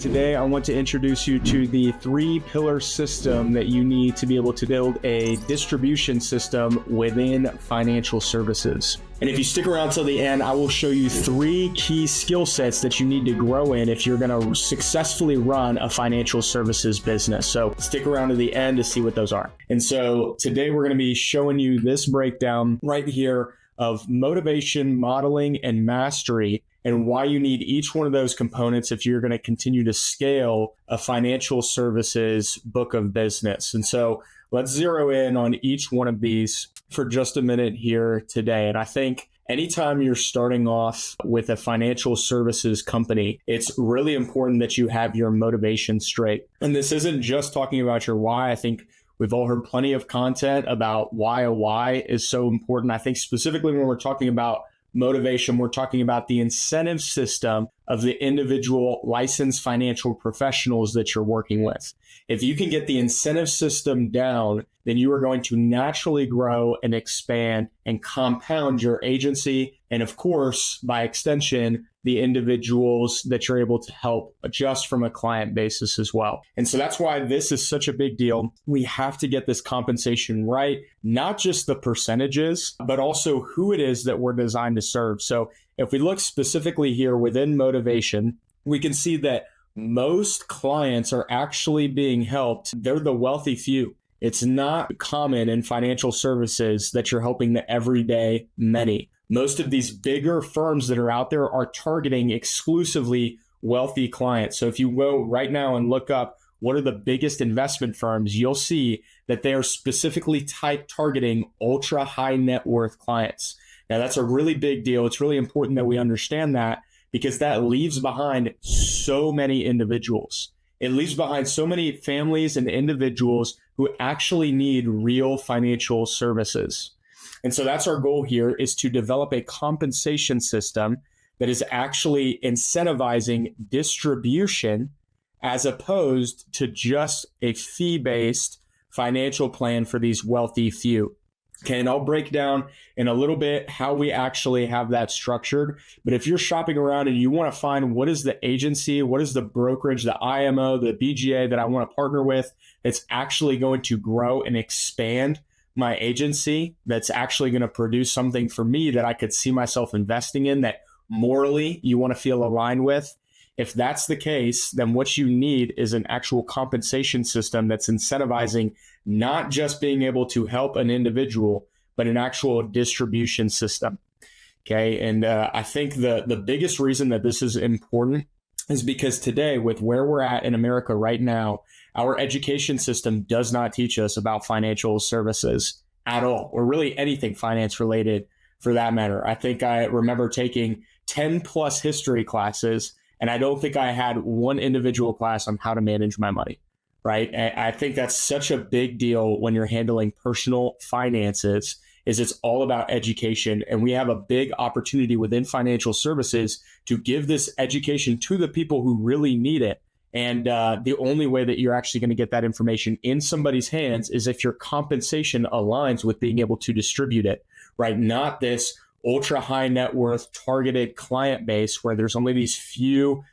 Today, I want to introduce you to the three-pillar system that you need to be able to build a distribution system within financial services. And if you stick around till the end, I will show you three key skill sets that you need to grow in if you're going to successfully run a financial services business. So stick around to the end to see what those are. And so today we're going to be showing you this breakdown right here of motivation, modeling, and mastery, and why you need each one of those components if you're going to continue to scale a financial services book of business. And so let's zero in on each one of these for just a minute here today. And I think anytime you're starting off with a financial services company, it's really important that you have your motivation straight. And this isn't just talking about your why. I think we've all heard plenty of content about why a why is so important. I think specifically when we're talking about motivation, we're talking about the incentive system of the individual licensed financial professionals that you're working with. If you can get the incentive system down, then you are going to naturally grow and expand and compound your agency. And of course, by extension, the individuals that you're able to help just from a client basis as well. And so that's why this is such a big deal. We have to get this compensation right, not just the percentages, but also who it is that we're designed to serve. So if we look specifically here within motivation, we can see that most clients are actually being helped. They're the wealthy few. It's not common in financial services that you're helping the everyday many. Most of these bigger firms that are out there are targeting exclusively wealthy clients. So if you go right now and look up what are the biggest investment firms, you'll see that they are specifically targeting ultra high net worth clients. Now that's a really big deal. It's really important that we understand that because that leaves behind so many individuals. It leaves behind so many families and individuals who actually need real financial services. And so that's our goal here, is to develop a compensation system that is actually incentivizing distribution as opposed to just a fee-based financial plan for these wealthy few. Okay, and I'll break down in a little bit how we actually have that structured. But if you're shopping around and you want to find what is the agency, what is the brokerage, the IMO, the BGA that I want to partner with that's actually going to grow and expand my agency, that's actually going to produce something for me that I could see myself investing in, that morally you want to feel aligned with. If that's the case, then what you need is an actual compensation system that's incentivizing not just being able to help an individual, but an actual distribution system. Okay. And I think the biggest reason that this is important is because today, with where we're at in America right now, our education system does not teach us about financial services at all, or really anything finance related for that matter. I think I remember taking 10 plus history classes, and I don't think I had one individual class on how to manage my money, right? I think that's such a big deal when you're handling personal finances, is it's all about education. And we have a big opportunity within financial services to give this education to the people who really need it. And the only way that you're actually going to get that information in somebody's hands is if your compensation aligns with being able to distribute it, right? Not this ultra high net worth targeted client base where there's only this few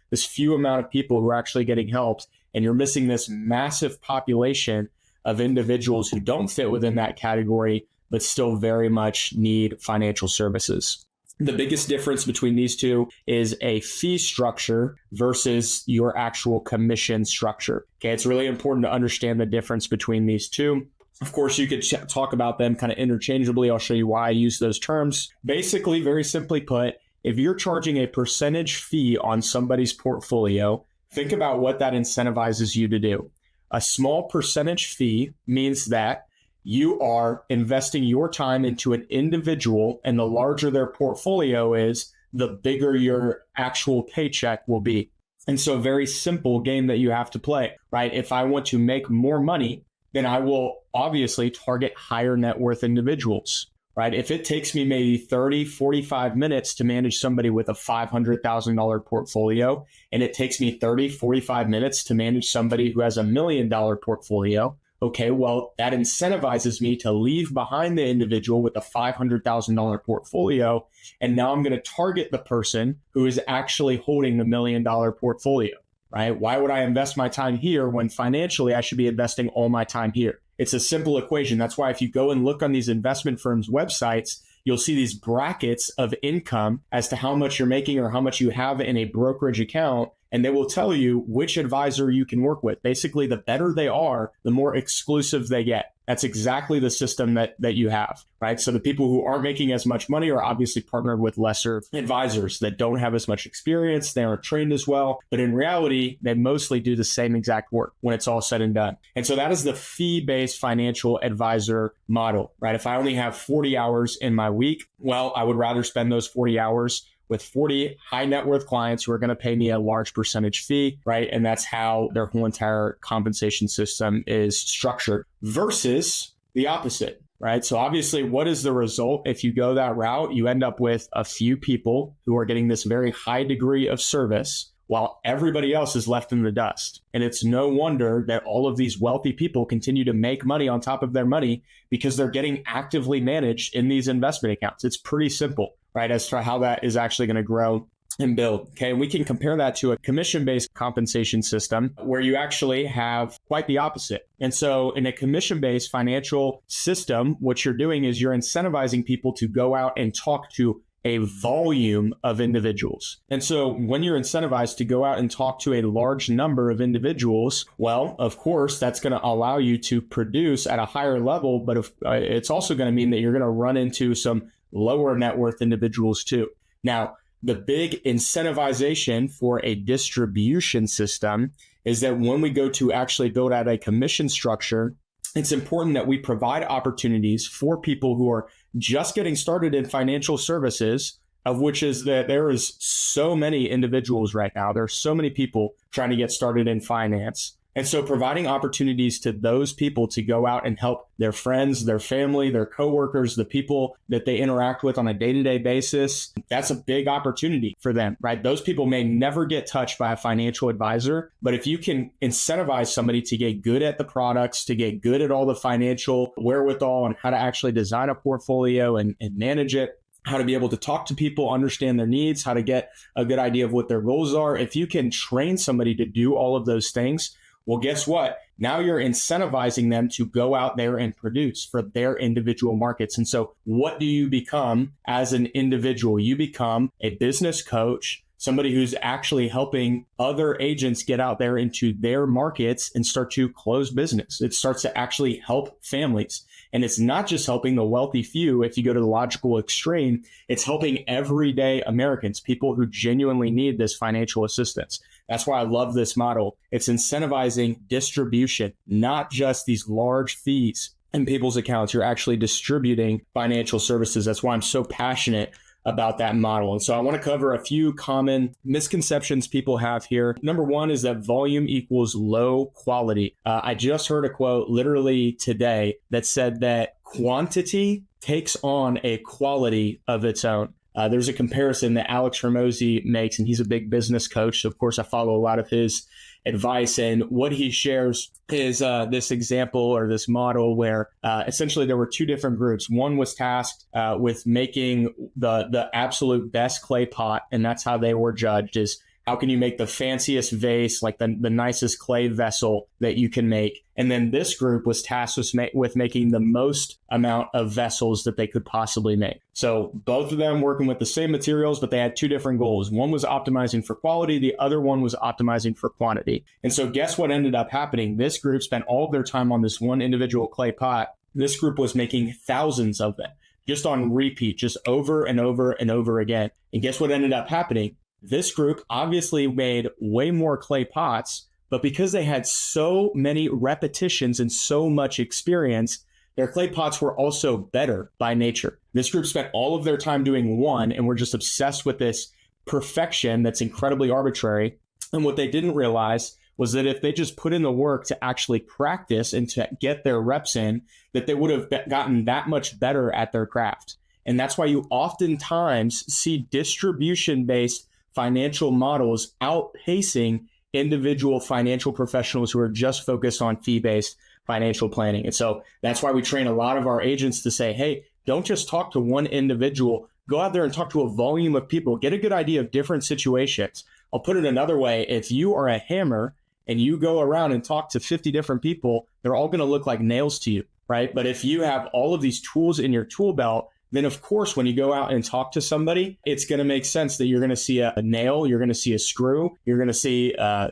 amount of people who are actually getting helped, and you're missing this massive population of individuals who don't fit within that category but still very much need financial services. The biggest difference between these two is a fee structure versus your actual commission structure. Okay, it's really important to understand the difference between these two. Of course, you could talk about them kind of interchangeably. I'll show you why I use those terms. Basically, very simply put, if you're charging a percentage fee on somebody's portfolio, think about what that incentivizes you to do. A small percentage fee means that you are investing your time into an individual, and the larger their portfolio is, the bigger your actual paycheck will be. And so a very simple game that you have to play, right? If I want to make more money, then I will obviously target higher net worth individuals, right? If it takes me maybe 30, 45 minutes to manage somebody with a $500,000 portfolio, and it takes me 30, 45 minutes to manage somebody who has $1 million portfolio, okay, well, that incentivizes me to leave behind the individual with a $500,000 portfolio. And now I'm going to target the person who is actually holding the $1 million portfolio. right? Why would I invest my time here when financially I should be investing all my time here? It's a simple equation. That's why if you go and look on these investment firms' websites, you'll see these brackets of income as to how much you're making or how much you have in a brokerage account. And they will tell you which advisor you can work with. Basically, the better they are, the more exclusive they get. That's exactly the system that you have, right? So the people who aren't making as much money are obviously partnered with lesser advisors that don't have as much experience. They aren't trained as well. But in reality, they mostly do the same exact work when it's all said and done. And so that is the fee-based financial advisor model, right? If I only have 40 hours in my week, well, I would rather spend those 40 hours with 40 high net worth clients who are going to pay me a large percentage fee, right? And that's how their whole entire compensation system is structured versus the opposite, right? So obviously, what is the result if you go that route? You end up with a few people who are getting this very high degree of service while everybody else is left in the dust. And it's no wonder that all of these wealthy people continue to make money on top of their money because they're getting actively managed in these investment accounts. It's pretty simple, right, as to how that is actually going to grow and build. Okay, and we can compare that to a commission-based compensation system where you actually have quite the opposite. And so in a commission-based financial system, what you're doing is you're incentivizing people to go out and talk to a volume of individuals. And so when you're incentivized to go out and talk to a large number of individuals, well, of course, that's going to allow you to produce at a higher level, but it's also going to mean that you're going to run into some lower net worth individuals too. Now, the big incentivization for a distribution system is that when we go to actually build out a commission structure, it's important that we provide opportunities for people who are just getting started in financial services, of which is that there is so many individuals right now. There are so many people trying to get started in finance. And so providing opportunities to those people to go out and help their friends, their family, their coworkers, the people that they interact with on a day-to-day basis, that's a big opportunity for them, right? Those people may never get touched by a financial advisor, but if you can incentivize somebody to get good at the products, to get good at all the financial wherewithal and how to actually design a portfolio and manage it, how to be able to talk to people, understand their needs, how to get a good idea of what their goals are. If you can train somebody to do all of those things, well, guess what? Now you're incentivizing them to go out there and produce for their individual markets. And so what do you become as an individual? You become a business coach, somebody who's actually helping other agents get out there into their markets and start to close business. It starts to actually help families. And it's not just helping the wealthy few. If you go to the logical extreme, it's helping everyday Americans, people who genuinely need this financial assistance. That's why I love this model. It's incentivizing distribution, not just these large fees in people's accounts. You're actually distributing financial services. That's why I'm so passionate about that model. And so I want to cover a few common misconceptions people have here. Number one is that volume equals low quality. I just heard a quote literally today that said that quantity takes on a quality of its own. There's a comparison that Alex Hormozi makes, and he's a big business coach. So of course, I follow a lot of his advice. And what he shares is this example or this model where essentially there were two different groups. One was tasked with making the absolute best clay pot, and that's how they were judged, is how can you make the fanciest vase, like the nicest clay vessel that you can make? And then this group was tasked with making the most amount of vessels that they could possibly make. So both of them working with the same materials, but they had two different goals. One was optimizing for quality. The other one was optimizing for quantity. And so guess what ended up happening? This group spent all of their time on this one individual clay pot. This group was making thousands of them just on repeat, just over and over and over again. And guess what ended up happening? This group obviously made way more clay pots, but because they had so many repetitions and so much experience, their clay pots were also better by nature. This group spent all of their time doing one and were just obsessed with this perfection that's incredibly arbitrary. And what they didn't realize was that if they just put in the work to actually practice and to get their reps in, that they would have gotten that much better at their craft. And that's why you oftentimes see distribution-based financial models outpacing individual financial professionals who are just focused on fee-based financial planning. And so that's why we train a lot of our agents to say, hey, don't just talk to one individual. Go out there and talk to a volume of people. Get a good idea of different situations. I'll put it another way. If you are a hammer and you go around and talk to 50 different people, they're all going to look like nails to you, right? But if you have all of these tools in your tool belt, then of course, when you go out and talk to somebody, it's going to make sense that you're going to see a nail, you're going to see a screw, you're going to see, a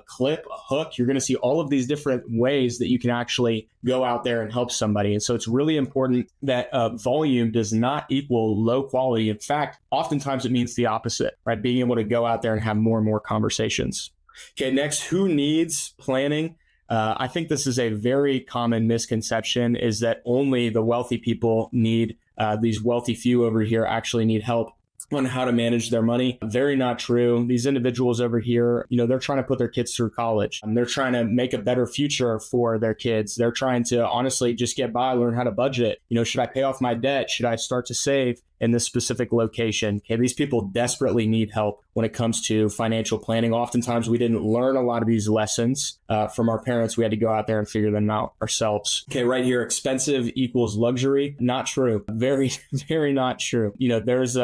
clip, a hook. You're going to see all of these different ways that you can actually go out there and help somebody. And so it's really important that volume does not equal low quality. In fact, oftentimes it means the opposite, right? Being able to go out there and have more and more conversations. Okay, next, who needs planning? I think this is a very common misconception, is that only the wealthy people need, these wealthy few over here actually need help on how to manage their money. Very not true. These individuals over here, they're trying to put their kids through college. They're trying to make a better future for their kids. They're trying to honestly just get by, learn how to budget. Should I pay off my debt? Should I start to save in this specific location? Okay, these people desperately need help when it comes to financial planning. Oftentimes, we didn't learn a lot of these lessons from our parents. We had to go out there and figure them out ourselves. Okay, right here, expensive equals luxury. Not true. Very, very not true. There's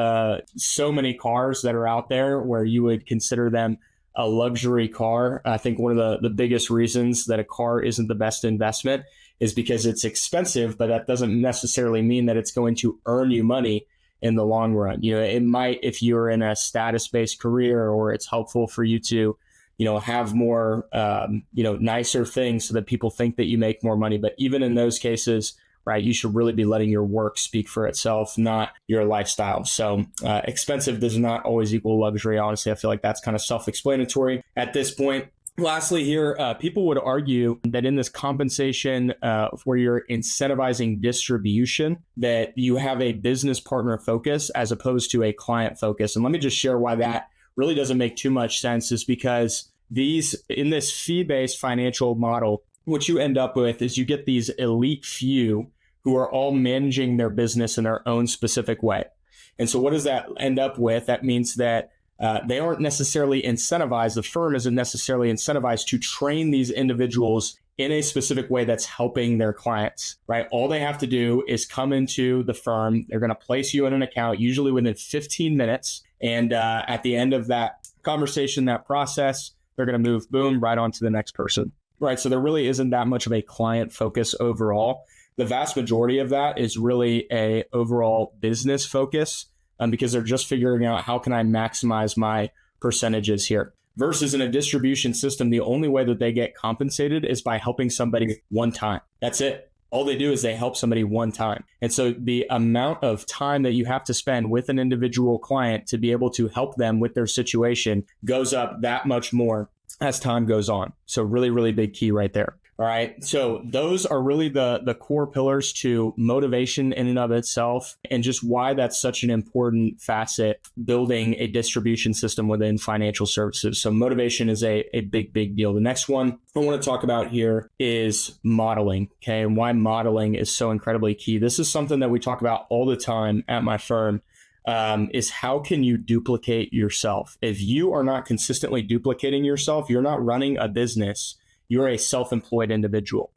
so many cars that are out there where you would consider them a luxury car. I think one of the biggest reasons that a car isn't the best investment is because it's expensive, but that doesn't necessarily mean that it's going to earn you money in the long run. It might if you're in a status-based career, or it's helpful for you to, have more, nicer things so that people think that you make more money. But even in those cases, right, you should really be letting your work speak for itself, not your lifestyle. So expensive does not always equal luxury. Honestly, I feel like that's kind of self-explanatory at this point. Lastly here, people would argue that in this compensation where you're incentivizing distribution, that you have a business partner focus as opposed to a client focus. And let me just share why that really doesn't make too much sense, is because in this fee-based financial model, what you end up with is you get these elite few who are all managing their business in their own specific way. And so what does that end up with? That means that they aren't necessarily incentivized. The firm isn't necessarily incentivized to train these individuals in a specific way that's helping their clients, right? All they have to do is come into the firm. They're going to place you in an account, usually within 15 minutes. And at the end of that conversation, that process, they're going to move, boom, right on to the next person, right? So there really isn't that much of a client focus overall. The vast majority of that is really a overall business focus, because they're just figuring out how can I maximize my percentages here. Versus in a distribution system, the only way that they get compensated is by helping somebody one time. That's it. All they do is they help somebody one time. And so the amount of time that you have to spend with an individual client to be able to help them with their situation goes up that much more as time goes on. So really, really big key right there. All right. So those are really the core pillars to motivation in and of itself, and just why that's such an important facet building a distribution system within financial services. So motivation is a big, big deal. The next one I want to talk about here is modeling. Okay. And why modeling is so incredibly key. This is something that we talk about all the time at my firm. Is how can you duplicate yourself? If you are not consistently duplicating yourself, you're not running a business. You're a self-employed individual,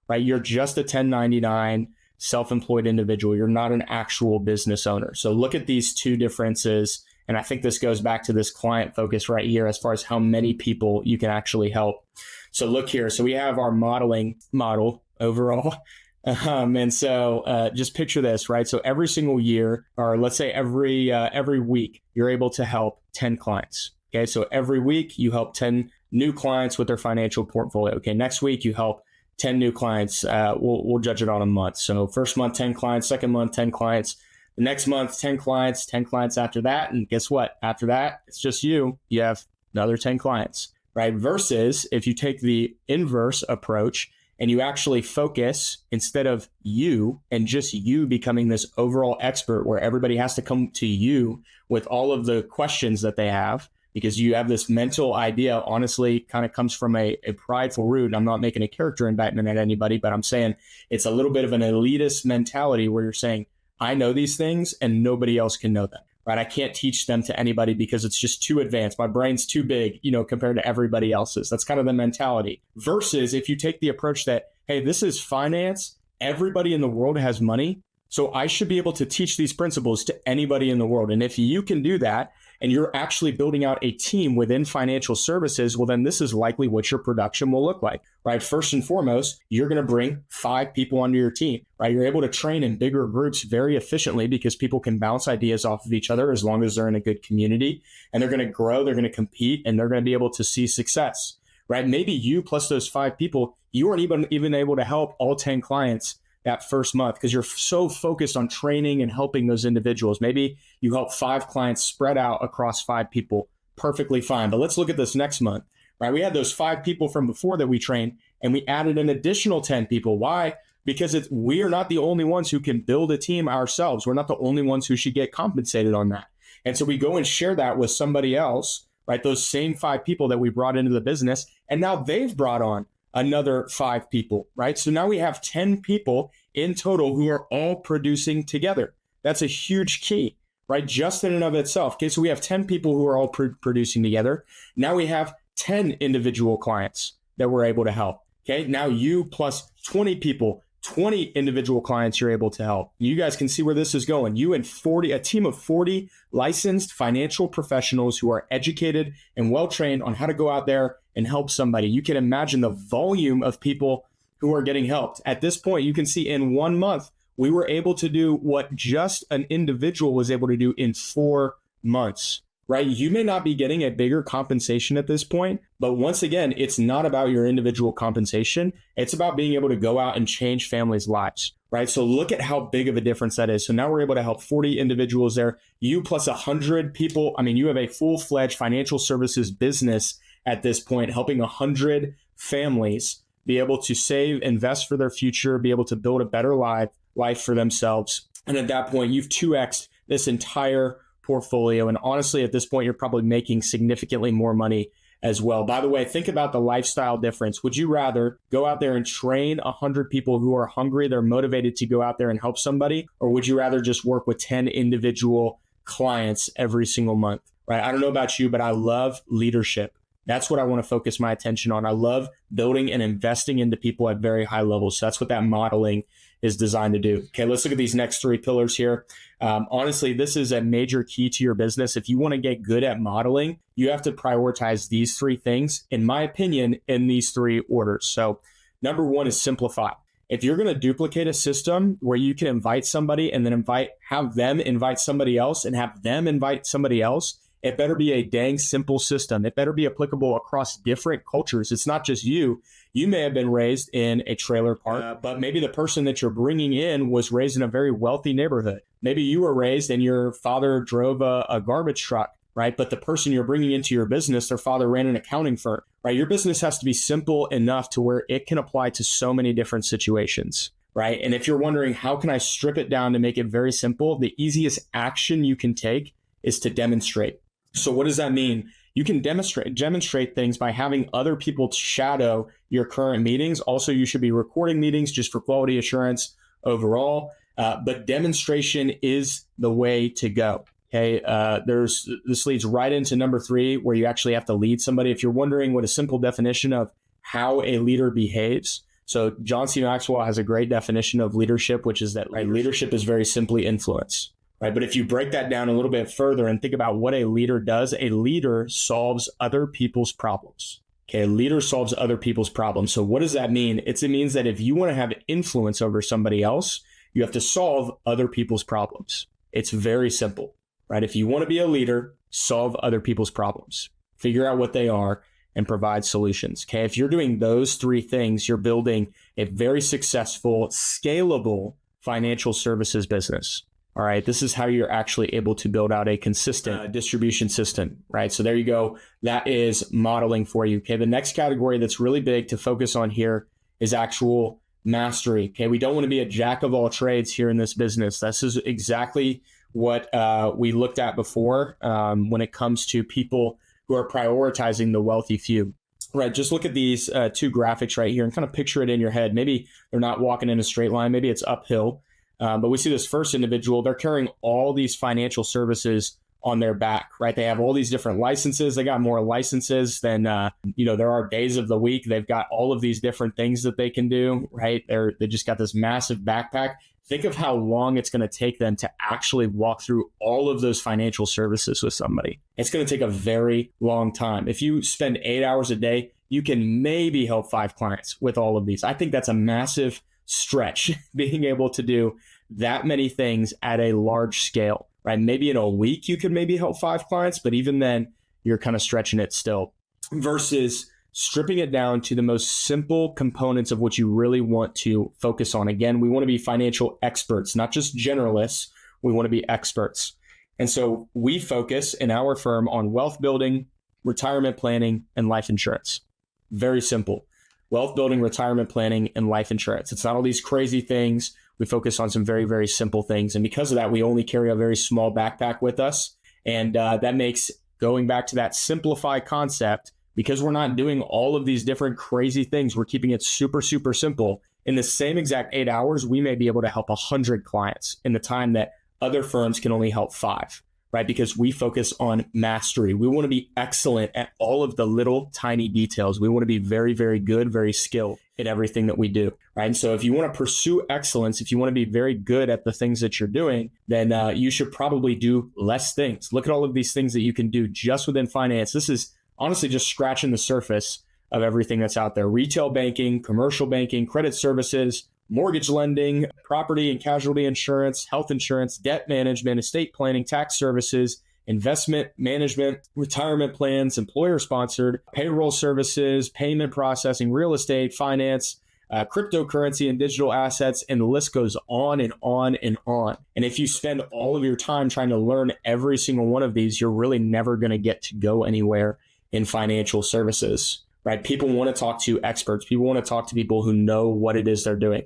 right? You're just a 1099 self-employed individual. You're not an actual business owner. So look at these two differences. And I think this goes back to this client focus right here as far as how many people you can actually help. So look here. So we have our modeling model overall. And so just picture this, right? So every single year, or let's say every week, you're able to help 10 clients. Okay. So every week you help 10 new clients with their financial portfolio. Okay, next week you help 10 new clients. We'll judge it on a month. So first month, 10 clients, second month, 10 clients. The next month, 10 clients, 10 clients after that. And guess what? After that, it's just you have another 10 clients, right? Versus if you take the inverse approach and you actually focus instead of you and just you becoming this overall expert where everybody has to come to you with all of the questions that they have, because you have this mental idea, honestly, kind of comes from a prideful root. I'm not making a character indictment at anybody, but I'm saying it's a little bit of an elitist mentality where you're saying, I know these things and nobody else can know them, right? I can't teach them to anybody because it's just too advanced. My brain's too big, compared to everybody else's. That's kind of the mentality. Versus if you take the approach that, hey, this is finance. Everybody in the world has money. So I should be able to teach these principles to anybody in the world. And if you can do that, and you're actually building out a team within financial services, well, then this is likely what your production will look like, right? First and foremost, you're going to bring 5 people onto your team, right? You're able to train in bigger groups very efficiently because people can bounce ideas off of each other as long as they're in a good community, and they're going to grow, they're going to compete, and they're going to be able to see success, right? Maybe you plus those 5 people, you weren't even able to help all 10 clients that first month because you're so focused on training and helping those individuals. Maybe you help 5 clients spread out across 5 people. Perfectly fine. But let's look at this next month, right? We had those 5 people from before that we trained, and we added an additional 10 people. Why? Because we are not the only ones who can build a team ourselves. We're not the only ones who should get compensated on that. And so we go and share that with somebody else, right? Those same 5 people that we brought into the business, and now they've brought on another 5 people, right? So now we have 10 people in total who are all producing together. That's a huge key, right? Just in and of itself. Okay, so we have 10 people who are all producing together. Now we have 10 individual clients that we're able to help. Okay, now you plus 20 people, 20 individual clients you're able to help. You guys can see where this is going. You and a team of 40 licensed financial professionals who are educated and well-trained on how to go out there and help somebody. You can imagine the volume of people who are getting helped. At this point, you can see in 1 month, we were able to do what just an individual was able to do in 4 months, right? You may not be getting a bigger compensation at this point, but once again, it's not about your individual compensation. It's about being able to go out and change families' lives, right? So look at how big of a difference that is. So now we're able to help 40 individuals there. You plus 100 people. I mean, you have a full-fledged financial services business at this point, helping 100 families be able to save, invest for their future, be able to build a better life for themselves. And at that point, you've 2x'd this entire portfolio. And honestly, at this point, you're probably making significantly more money as well. By the way, think about the lifestyle difference. Would you rather go out there and train 100 people who are hungry, they're motivated to go out there and help somebody? Or would you rather just work with 10 individual clients every single month, right? I don't know about you, but I love leadership. That's what I want to focus my attention on. I love building and investing into people at very high levels. So that's what that modeling is designed to do. Okay, let's look at these next 3 pillars here. Honestly, this is a major key to your business. If you want to get good at modeling, you have to prioritize these 3 things, in my opinion, in these 3 orders. So number 1 is simplify. If you're going to duplicate a system where you can invite somebody and then have them invite somebody else and have them invite somebody else, it better be a dang simple system. It better be applicable across different cultures. It's not just you. You may have been raised in a trailer park, but maybe the person that you're bringing in was raised in a very wealthy neighborhood. Maybe you were raised and your father drove a garbage truck, right? But the person you're bringing into your business, their father ran an accounting firm, right? Your business has to be simple enough to where it can apply to so many different situations, right? And if you're wondering, how can I strip it down to make it very simple? The easiest action you can take is to demonstrate. So what does that mean? You can demonstrate things by having other people shadow your current meetings. Also, you should be recording meetings just for quality assurance overall. But demonstration is the way to go. Okay, this leads right into number 3, where you actually have to lead somebody. If you're wondering what a simple definition of how a leader behaves, so John C. Maxwell has a great definition of leadership, which is that leadership is very simply influence. Right? But if you break that down a little bit further and think about what a leader does, a leader solves other people's problems. Okay, a leader solves other people's problems. So what does that mean? It means that if you want to have influence over somebody else, you have to solve other people's problems. It's very simple, right? If you want to be a leader, solve other people's problems. Figure out what they are and provide solutions. Okay, if you're doing those 3 things, you're building a very successful, scalable financial services business. All right, this is how you're actually able to build out a consistent distribution system, right? So there you go. That is modeling for you. Okay, the next category that's really big to focus on here is actual mastery. Okay, we don't want to be a jack of all trades here in this business. This is exactly what we looked at before when it comes to people who are prioritizing the wealthy few. Right, just look at these 2 graphics right here and kind of picture it in your head. Maybe they're not walking in a straight line. Maybe it's uphill. But we see this first individual, they're carrying all these financial services on their back, right? They have all these different licenses. They got more licenses than, there are days of the week. They've got all of these different things that they can do, right? They just got this massive backpack. think of how long it's going to take them to actually walk through all of those financial services with somebody. It's going to take a very long time. If you spend 8 hours a day, you can maybe help 5 clients with all of these. I think that's a massive stretch, being able to do that many things at a large scale, right? Maybe in a week, you could maybe help 5 clients, but even then, you're kind of stretching it still. Versus stripping it down to the most simple components of what you really want to focus on. Again, we want to be financial experts, not just generalists. We want to be experts. And so we focus in our firm on wealth building, retirement planning, and life insurance. Very simple. Wealth building, retirement planning, and life insurance. It's not all these crazy things. We focus on some very, very simple things. And because of that, we only carry a very small backpack with us. And that makes going back to that simplified concept, because we're not doing all of these different crazy things, we're keeping it super, super simple. In the same exact 8 hours, we may be able to help 100 clients in the time that other firms can only help 5, right? Because we focus on mastery. We want to be excellent at all of the little tiny details. We want to be very, very good, very skilled in everything that we do, right? And so if you want to pursue excellence, if you want to be very good at the things that you're doing, then you should probably do less things. Look at all of these things that you can do just within finance. This is honestly just scratching the surface of everything that's out there. Retail banking, commercial banking, credit services, mortgage lending, property and casualty insurance, health insurance, debt management, estate planning, tax services, investment management, retirement plans, employer-sponsored, payroll services, payment processing, real estate, finance, cryptocurrency and digital assets, and the list goes on and on and on. And if you spend all of your time trying to learn every single one of these, you're really never going to get to go anywhere in financial services, right? People want to talk to experts. People want to talk to people who know what it is they're doing,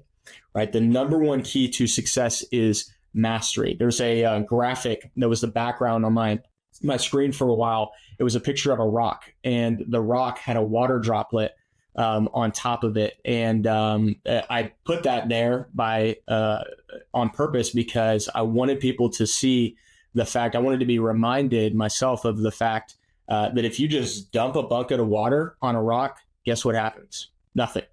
right? The number one key to success is mastery. There's a graphic that was the background on my screen for a while. It was a picture of a rock, and the rock had a water droplet on top of it. And I put that there on purpose because I wanted people to see the fact, I wanted to be reminded myself of the fact that if you just dump a bucket of water on a rock, guess what happens? Nothing.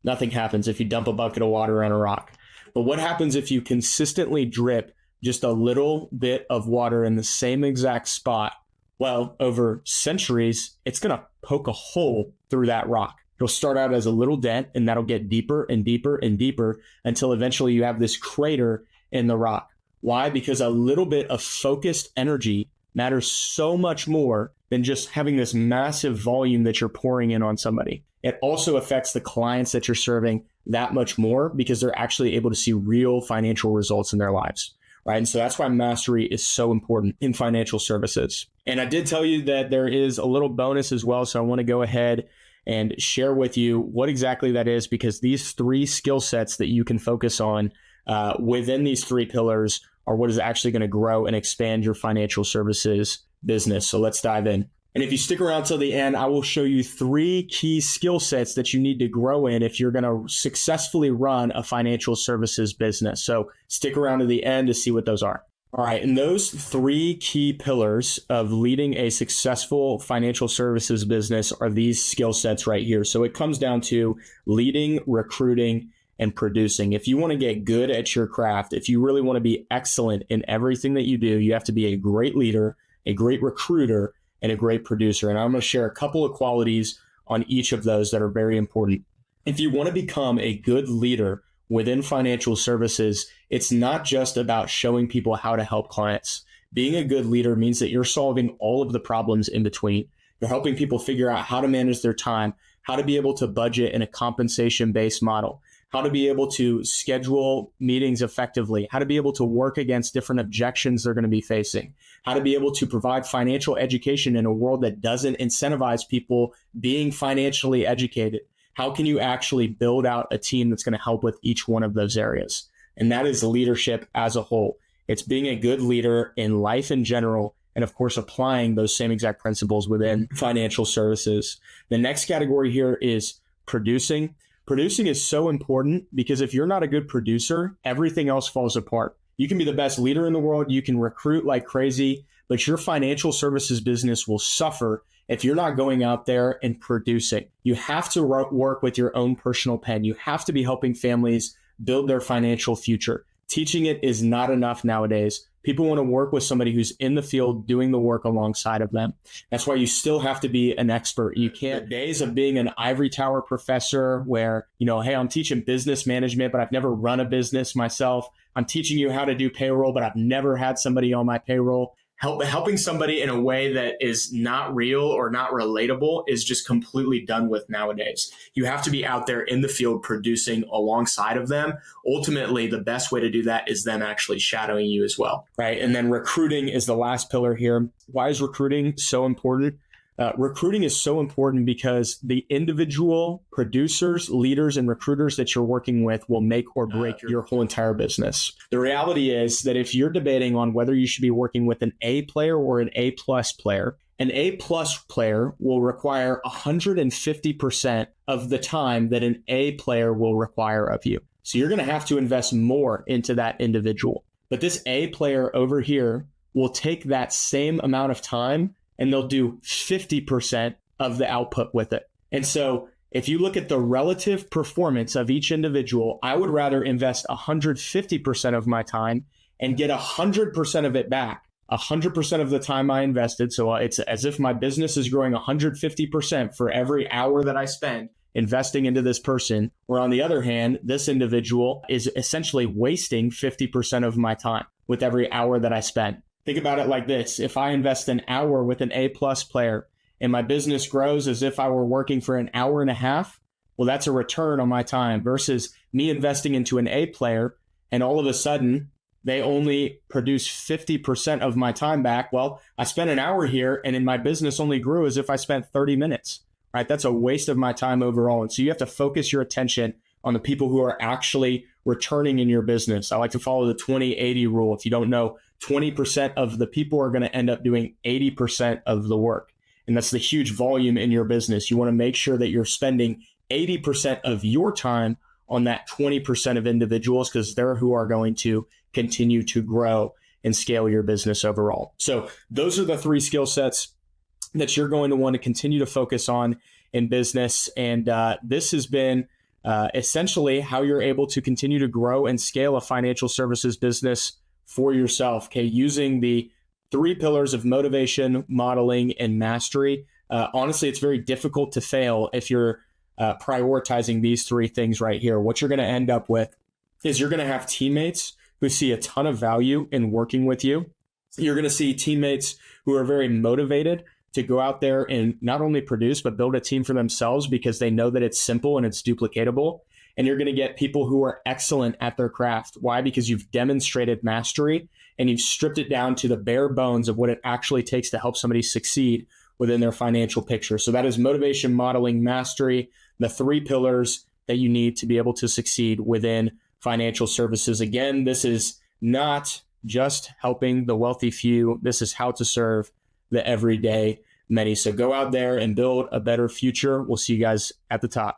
Nothing happens if you dump a bucket of water on a rock. But what happens if you consistently drip just a little bit of water in the same exact spot? Well, over centuries, it's going to poke a hole through that rock. It'll start out as a little dent, and that'll get deeper and deeper and deeper until eventually you have this crater in the rock. Why? Because a little bit of focused energy matters so much more than just having this massive volume that you're pouring in on somebody. It also affects the clients that you're serving that much more because they're actually able to see real financial results in their lives, right? And so that's why mastery is so important in financial services. And I did tell you that there is a little bonus as well. So I want to go ahead and share with you what exactly that is, because these 3 skill sets that you can focus on within these 3 pillars are what is actually going to grow and expand your financial services business. So let's dive in. And if you stick around till the end, I will show you 3 key skill sets that you need to grow in if you're going to successfully run a financial services business. So stick around to the end to see what those are. All right. And those 3 key pillars of leading a successful financial services business are these skill sets right here. So it comes down to leading, recruiting, and producing. If you want to get good at your craft, if you really want to be excellent in everything that you do, you have to be a great leader, a great recruiter, and a great producer. And I'm going to share a couple of qualities on each of those that are very important. If you want to become a good leader within financial services, it's not just about showing people how to help clients. Being a good leader means that you're solving all of the problems in between. You're helping people figure out how to manage their time, how to be able to budget in a compensation-based model, how to be able to schedule meetings effectively, how to be able to work against different objections they're going to be facing, how to be able to provide financial education in a world that doesn't incentivize people being financially educated. How can you actually build out a team that's going to help with each one of those areas? And that is leadership as a whole. It's being a good leader in life in general, and of course, applying those same exact principles within financial services. The next category here is producing. Producing is so important because if you're not a good producer, everything else falls apart. You can be the best leader in the world, you can recruit like crazy, but your financial services business will suffer if you're not going out there and producing. You have to work with your own personal pen. You have to be helping families build their financial future. teaching it is not enough nowadays. People want to work with somebody who's in the field doing the work alongside of them. That's why you still have to be an expert. You can't, the days of being an ivory tower professor where, hey, I'm teaching business management, but I've never run a business myself. I'm teaching you how to do payroll, but I've never had somebody on my payroll. Helping somebody in a way that is not real or not relatable is just completely done with nowadays. You have to be out there in the field producing alongside of them. Ultimately, the best way to do that is them actually shadowing you as well, right? And then recruiting is the last pillar here. Why is recruiting so important? Recruiting is so important because the individual producers, leaders, and recruiters that you're working with will make or break your whole entire business. The reality is that if you're debating on whether you should be working with an A player or an A plus player, an A plus player will require 150% of the time that an A player will require of you. So you're going to have to invest more into that individual. But this A player over here will take that same amount of time and they'll do 50% of the output with it. And so if you look at the relative performance of each individual, I would rather invest 150% of my time and get 100% of it back, 100% of the time I invested. So it's as if my business is growing 150% for every hour that I spend investing into this person. Where on the other hand, this individual is essentially wasting 50% of my time with every hour that I spend. Think about it like this. If I invest an hour with an A plus player and my business grows as if I were working for an hour and a half, well, that's a return on my time versus me investing into an A player and all of a sudden they only produce 50% of my time back. Well, I spent an hour here and in my business only grew as if I spent 30 minutes, right? That's a waste of my time overall. And so you have to focus your attention on the people who are actually returning in your business. I like to follow the 20-80 rule. If you don't know, 20% of the people are going to end up doing 80% of the work. And that's the huge volume in your business. You want to make sure that you're spending 80% of your time on that 20% of individuals because they're who are going to continue to grow and scale your business overall. So those are the 3 skill sets that you're going to want to continue to focus on in business. And this has been essentially how you're able to continue to grow and scale a financial services business for yourself, okay, using the 3 pillars of motivation, modeling, and mastery. Honestly, it's very difficult to fail if you're prioritizing these 3 things right here. What you're going to end up with is you're going to have teammates who see a ton of value in working with you. You're going to see teammates who are very motivated to go out there and not only produce, but build a team for themselves because they know that it's simple and it's duplicatable. And you're going to get people who are excellent at their craft. Why? Because you've demonstrated mastery and you've stripped it down to the bare bones of what it actually takes to help somebody succeed within their financial picture. So that is motivation, modeling, mastery, the 3 pillars that you need to be able to succeed within financial services. Again, this is not just helping the wealthy few. This is how to serve the everyday many. So go out there and build a better future. We'll see you guys at the top.